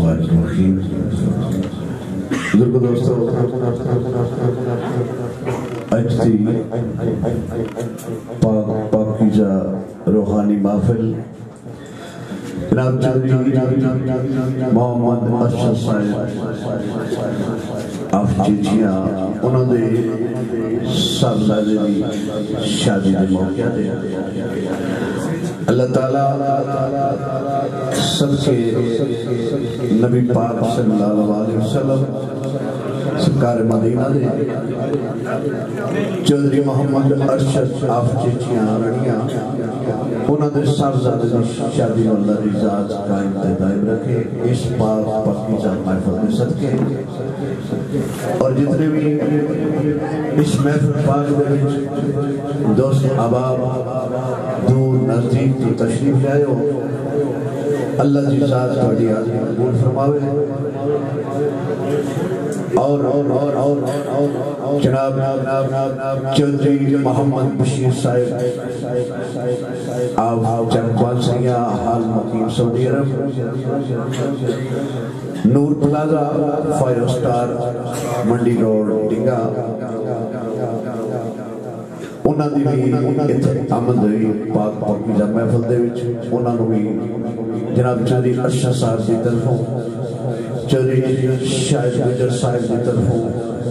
الرحمن الرحیم. بزرگ دوستو، اجتی پاکیزہ روحانی محفل جناب چودھری محمد ارشد صاحب آف چیچیاں انہوں نے صاحبزادے دی شادی دے موقع دے اللہ تعالیٰ سب کے نبی پاک صلی اللہ علیہ وسلم سرکار مدینہ دے چودھری محمد ارشد آف چیچیاں رڑیاں انہوں نے صاحبزادے دی شادی واللہ دی ذات قائم دائم رکھے اس پاک پاکیزہ محفل میں صدقے اور جتنے بھی اس محفل پاک دے دوست احباب دور نزدیک تو تشریف لے آئے ہو اللہ جی ذات تھوڑی قبول فرماوے اور جناب چودھری محمد بشیر صاحب آپ چرکوان سیاں حال مقیم سعودی عرب نور پلازا 5 سٹار منڈی روڈ ڈنگا انہاں دی بھی آمد ہوئی پاک پاکیزہ محفل دے وچ انہاں نوں بھی جناب چودھری ارشد صاحب دی طرفوں چودھری شاہد گجر صاحب دی طرفوں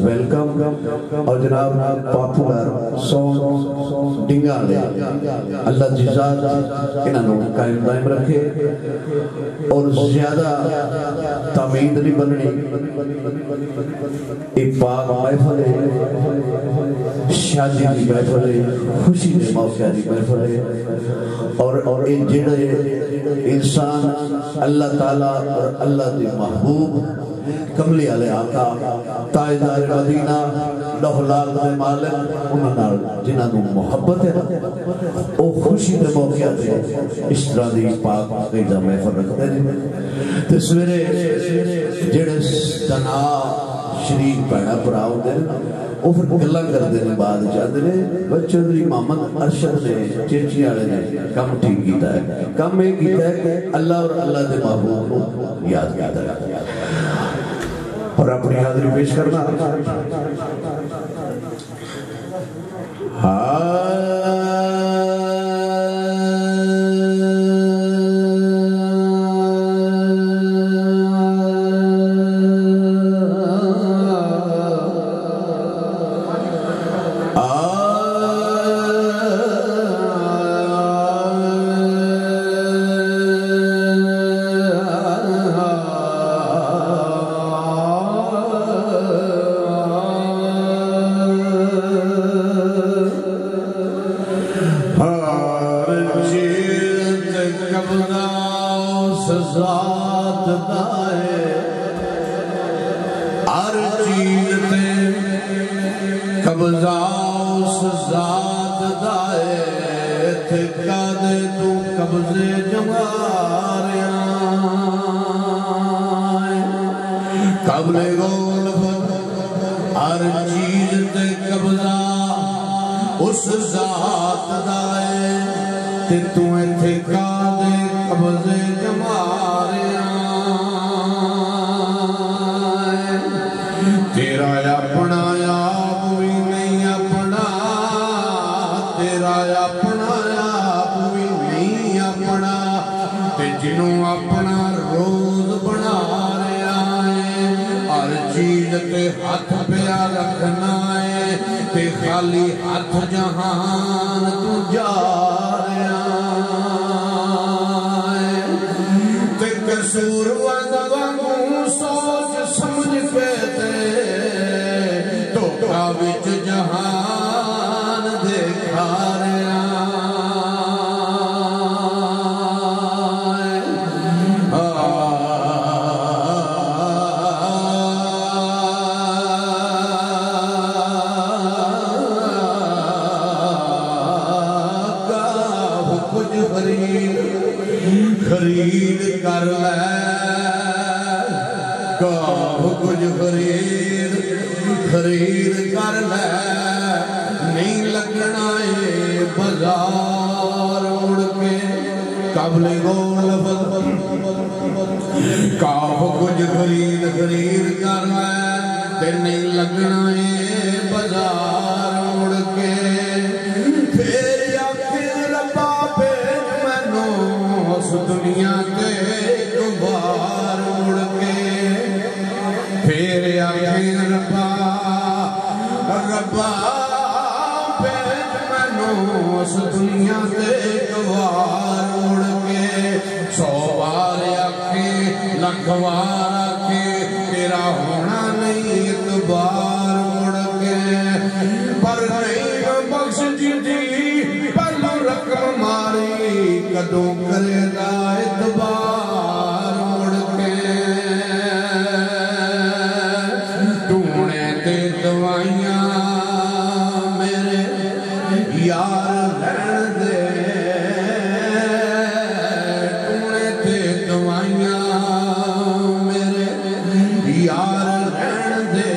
ویلکم اور جناب پاپولر سون ڈنگا لے اللہ جی ذات انہوں نے قائم دائم رکھے اور زیادہ تعمید نہیں بننی ایک پاک محفل ہے شادی دی محفل ہے خوشی دے موقع دی محفل ہے اور ان جڑے انسان اللہ تعالیٰ اور اللہ دی محبوب کملی علیہ آقا تاجدار مدینہ لوحلال دے مالک انہوں جنہاں نوں محبت ہے او خوشی دے موقع دے اس طرح دی پاک پاکیزہ محفل رکھتے ہیں تے سویرے جڑے تنا شریک بھیڑا پراؤ دے وہ پھر گلا کرتے ہیں بعد چاہتے ہیں چودھری محمد ارشد نے چیچی والے نے کم ٹھیک کیتا ہے کم یہ کیتا ہے کہ اللہ اور اللہ دے محبوب کو یاد کیتا ہے اور اپنی حاضری پیش کرنا کاف کچھ خرید کر تے نہیں لگنا ہے بازار مڑ کے پھر آخر ربا بھیج مینوں اس دنیا تے ایک بار مڑ کے پھر آخر ربا بھیج مینوں اس دنیا تے ایک بار مڑ کے 100 بار آکھے لکھ بار آکھے تیرا ہونا نہیں اتبار مڑ کے پر نہیں بخش جی پہلو رقم ماری کدوں کرے گا اتبار مڑ کے ٹونے تے دوائیاں میرے یار رہن دے ٹونے تے دوائیاں میرے یار رہن دے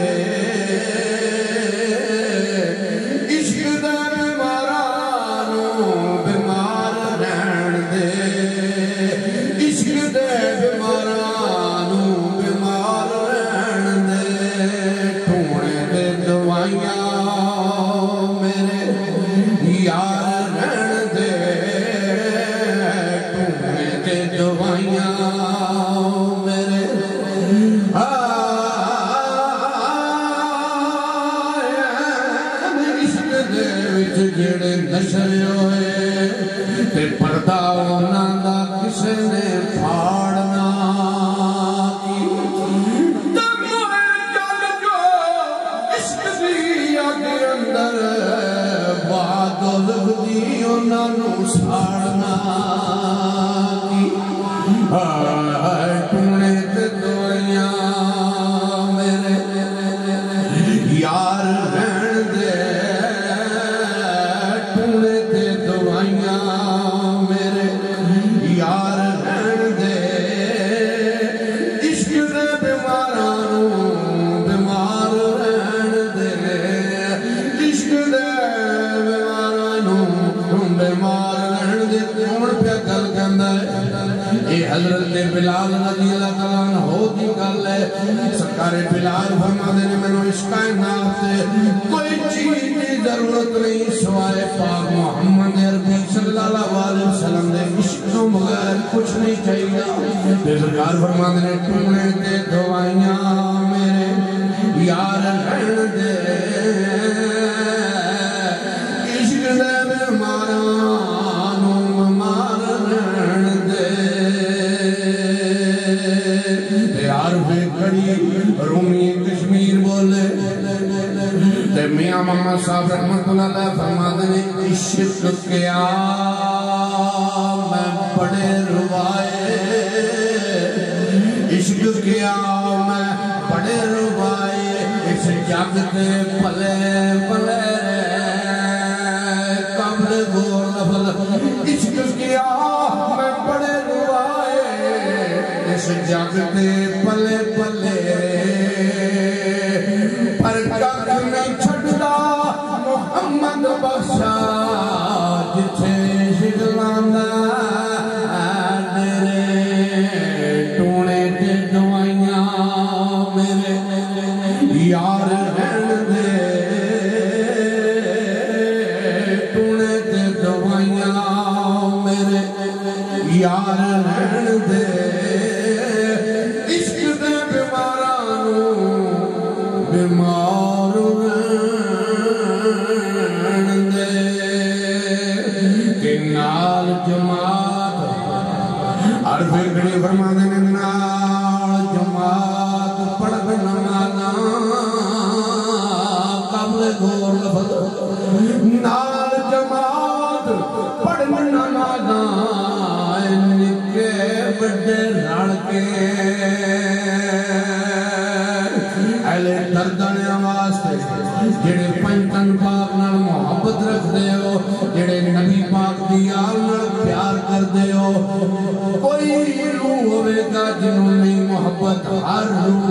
عشق دے بیمارانوں بیمار رہن دے عشق دے بیمارانوں بیمار رہن دے ٹونے تے دوائیاں میرے یار رہن دے ٹونے تے دوائیاں میرے عشق دے وچ جڑے نشر ہوئے تے پردہ انہاں دا کسے نے پھاڑنا کی تے موئے جل جو عشق دی اگ اندر باد لگدی انہاں نوں ساڑنا کی ٹونے تے دوائیاں میرے یار رہن دے ٹونے تے دوائیاں میرے یار رہن دے عشق دے بیمارانوں بیمار رہن دے عشق دے بیمارانوں بیمار رہن دے کون پہ گل کہندا ہے اے حضرت بلال رضی اللہ تعالیٰ عنہ دی گل ہے سرکار بلال فرماتے نے میں نے اس کائنات سے کوئی چیز کی ضرورت نہیں سوائے پاک محمد عربی صلی اللہ علیہ وسلم نے عشق تو بغیر کچھ نہیں چاہیے سرکار فرماتے نے ٹونے تے دوائیاں میرے یار رہن دے عشق دے بیمارانوں بیمار رہن دے عارف کھڑی رومی کشمیر بولے تے میاں محمد صاحب رحمت اللہ علیہ فرماتے نے عشق کیا میں بڑے روائے عشق کیا میں بڑے روائے اس جگ تے پلے پلے قبل گور نفل عشق کیا میں بڑے روائے اس جگ تے پلے پلے پر کک نہیں چھڑدا محمد بخشا جتھے شگلاندا میرے ٹونے تے دوائیاں میرے یار رہن دے ٹونے تے دوائیاں میرے یار رہن دے عشق دے بیمارانوں بیمار رہن دے کہ نال جماعت عرف کھڑی فرماتے نے نال جماعت پڑھ نمازاں قبل گور لفظ نال جماعت پڑھ نمازاں نکے بڑے رل کے اہل دردن واسطے جڑے پنجتن پاک نال محبت رکھ دے ہو جڑے نبی پاک دی آل نال پیار کر دے ہو کوئی روح ہوئے گا جنہوں نے محبت ہر روح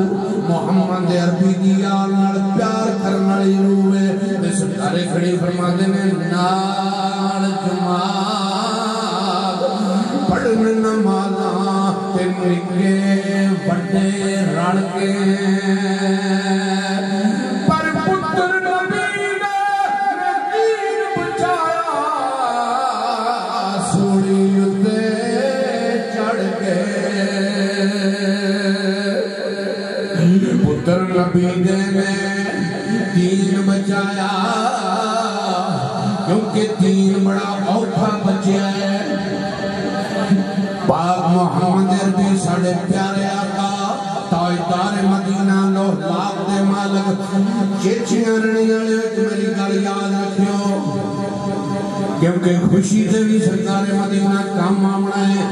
محمد عربی دی آل نال پیار کرنا لی روح ہے اس سارے کھڑی فرما دینے نال جماعت پڑھن نمازاں تے نکے بڑے رل کے پر پتر نبی نے دین بچایا سوڑی اتے چڑھ کے پتر نبی نے دین بچایا کیونکہ دین بڑا اوکھا بچیا ہے پاک محمد عربی ساڑھے پیارے آقا تاجدار مدینہ لوہ لاکھ دے مالک چیچیاں رنیاں میری گل یاد رکھیو کیونکہ خوشی تے بھی سرکار مدینہ کام آمنا ہے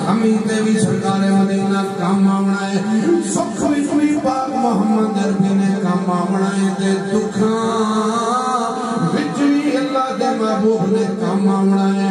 غمی تے بھی سرکار مدینہ کام آمنا ہے سکھ بھی پاک محمد عربی نے کام آمنا ہے تے دکھاں وچ بھی اللہ دے محبوب نے کام آمنا ہے